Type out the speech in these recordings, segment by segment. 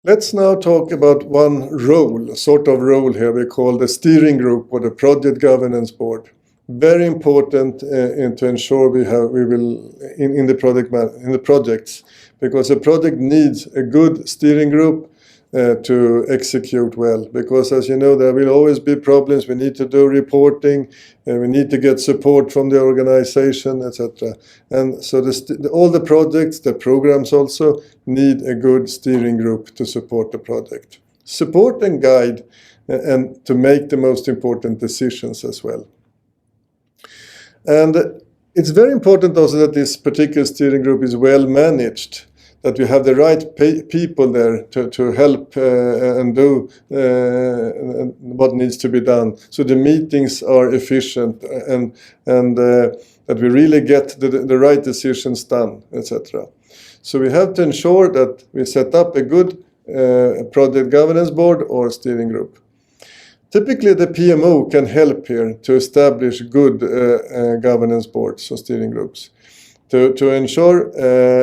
Let's now talk about one role, sort of role here we call the steering group or the project governance board. Very important to ensure we will in the projects, because a project needs a good steering group to execute well. Because as you know, there will always be problems. We need to do reporting, we need to get support from the organization, etc. And so all the projects, the programs also need a good steering group to support the project. Support and guide and to make the most important decisions as well. And it's very important also that this particular steering group is well managed, that we have the right people there to help and do what needs to be done. So the meetings are efficient and that we really get the right decisions done, etc. So we have to ensure that we set up a good project governance board or steering group. Typically, the PMO can help here to establish good governance boards or steering groups to ensure,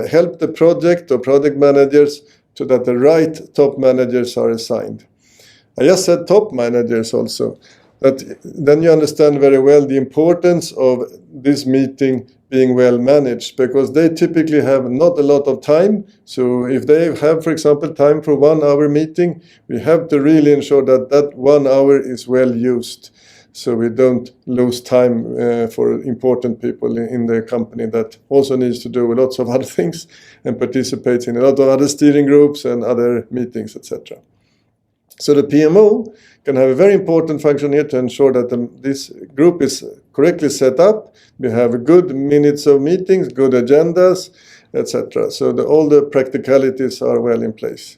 help the project or project managers so that the right top managers are assigned. I just said top managers also, but then you understand very well the importance of this meeting being well managed, because they typically have not a lot of time. So if they have, for example, time for 1 hour meeting, we have to really ensure that that 1 hour is well used, so we don't lose time for important people in the company that also needs to do lots of other things and participates in a lot of other steering groups and other meetings, etc. So the PMO can have a very important function here to ensure that this group is correctly set up. We have good minutes of meetings, good agendas, etc. So all the practicalities are well in place.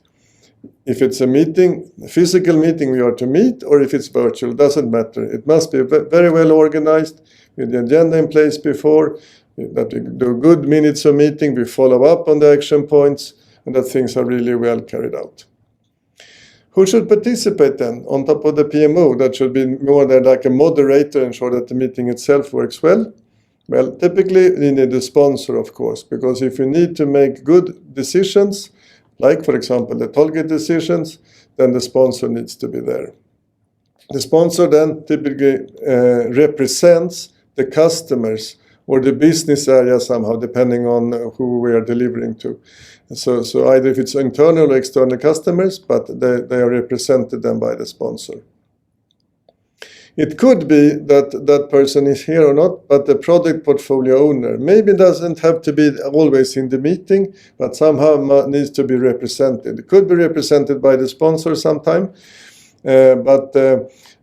If it's a meeting, a physical meeting we are to meet, or if it's virtual, doesn't matter. It must be very well organized with the agenda in place before, that we do good minutes of meeting, we follow up on the action points, and that things are really well carried out. Who should participate then on top of the PMO? That should be more than like a moderator, ensure that the meeting itself works well. Well, typically we need a sponsor, of course, because if you need to make good decisions, like for example the target decisions, then the sponsor needs to be there. The sponsor then typically represents the customers or the business area somehow, depending on who we are delivering to. So either if it's internal or external customers, but they are represented then by the sponsor. It could be that that person is here or not, but the product portfolio owner maybe doesn't have to be always in the meeting, but somehow needs to be represented. It could be represented by the sponsor sometime, but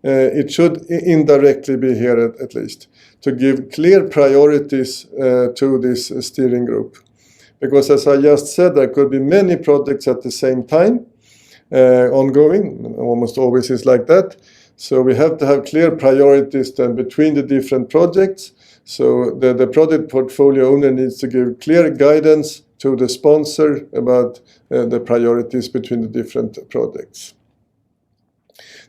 it should indirectly be here at least, to give clear priorities to this steering group. Because as I just said, there could be many projects at the same time ongoing, almost always is like that. So we have to have clear priorities then between the different projects. So the project portfolio owner needs to give clear guidance to the sponsor about the priorities between the different projects.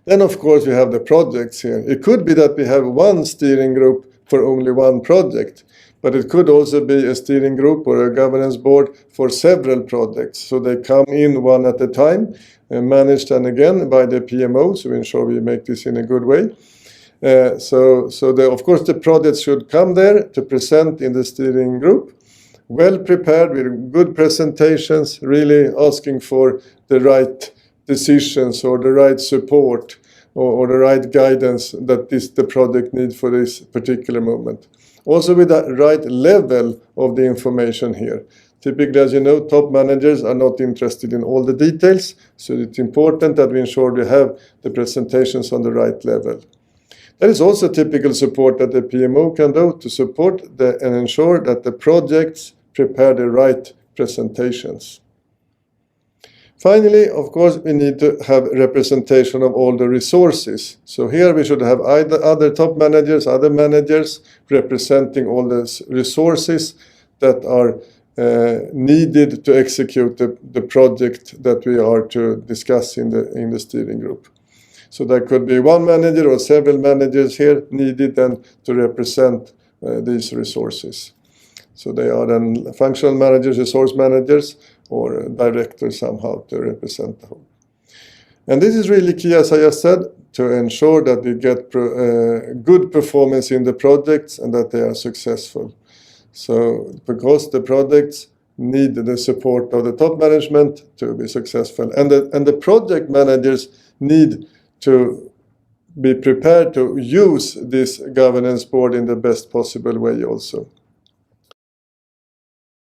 Then of course we have the projects here. It could be that we have one steering group for only one project, but it could also be a steering group or a governance board for several projects. So they come in one at a time, managed then again by the PMO, so we ensure we make this in a good way. Of course the projects should come there to present in the steering group, well prepared with good presentations, really asking for the right decisions or the right support or the right guidance that the project needs for this particular moment. Also with the right level of the information here. Typically, as you know, top managers are not interested in all the details, so it's important that we ensure we have the presentations on the right level. That is also typical support that the PMO can do to support and ensure that the projects prepare the right presentations. Finally, of course, we need to have representation of all the resources. So here we should have either other top managers, other managers representing all the resources that are needed to execute the project that we are to discuss in the steering group. So there could be one manager or several managers here needed then to represent these resources. So they are then functional managers, resource managers, or a director somehow to represent the whole. And this is really key, as I just said, to ensure that we get good performance in the projects and that they are successful. So, because the projects need the support of the top management to be successful, and the project managers need to be prepared to use this governance board in the best possible way also.